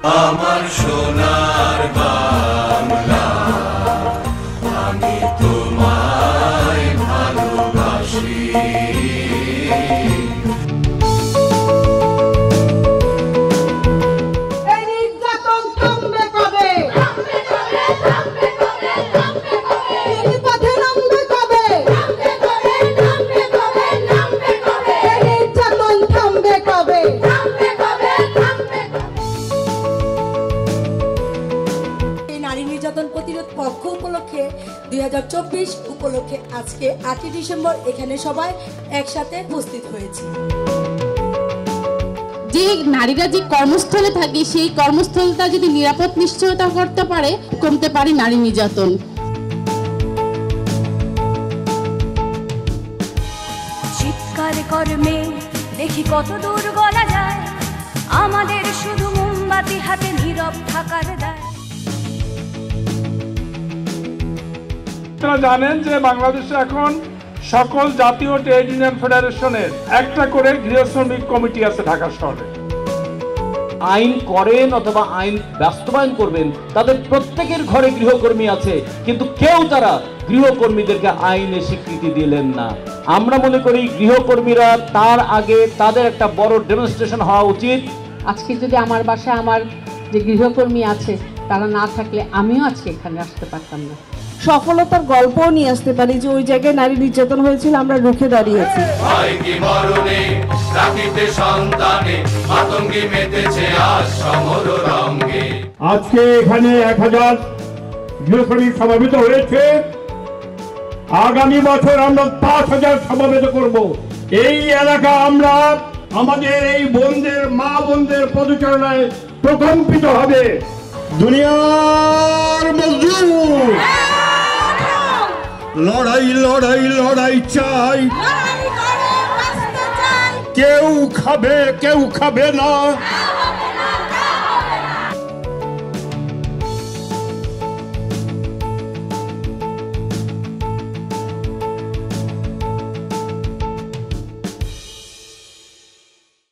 আমার সোনার বাংলা, আমি তোমায় ভালোবাসি। নির্যাতন প্রতিরোধ পক্ষ উপলক্ষে 2024 উপলক্ষে আজকে 8 ডিসেম্বর এখানে সবাই একসাথে উপস্থিত হয়েছি। যে নারীরা যে কর্মস্থলে থাকে সেই কর্মস্থলটা যদি নিরাপদ নিশ্চয়তা করতে পারে, কমতে পারে নারী নির্যাতন। চিৎকার কর্মে দেখি কত দূর গলা যায়, আমাদের শুধু মোমবাতি হাতে নীরব থাকার দায়। আপনারা জানেন যে বাংলাদেশে এখন সকল জাতীয় ট্রেড ইউনিয়ন ফেডারেশনের একটা করে গৃহ শ্রমিক কমিটি আছে ঢাকা শহরে। আইন করেন অথবা আইন বাস্তবায়ন করবেন, তাদের প্রত্যেকের ঘরে গৃহকর্মী আছে, কিন্তু কেউ তারা গৃহকর্মীদেরকে আইনে স্বীকৃতি দিলেন না। আমরা মনে করি গৃহকর্মীরা তার আগে তাদের একটা বড় ডেমনস্ট্রেশন হওয়া উচিত। আজকে যদি আমার বাসায় আমার যে গৃহকর্মী আছে তারা না থাকলে আমিও আজকে এখানে আসতে পারতাম না। সফলতার গল্পও নিয়ে আসতে পারি যে ওই জায়গায় নারী নির্যাতন হয়েছিল, আমরা রুখে দাঁড়িয়েছি। আজকে এখানে 1000 গৃহশ্রমিক সমাবেত হয়েছে। আগামী বছর আমরা 5000 সমাবেত করব। এই এলাকা আমরা আমাদের এই বোনদের, মা বোনদের পদচারণায় প্রকম্পিত হবে। দুনিয়ার মজদুর লড়াই লড়াই লড়াই চাই, কেউ খাবে কেউ খাবে না।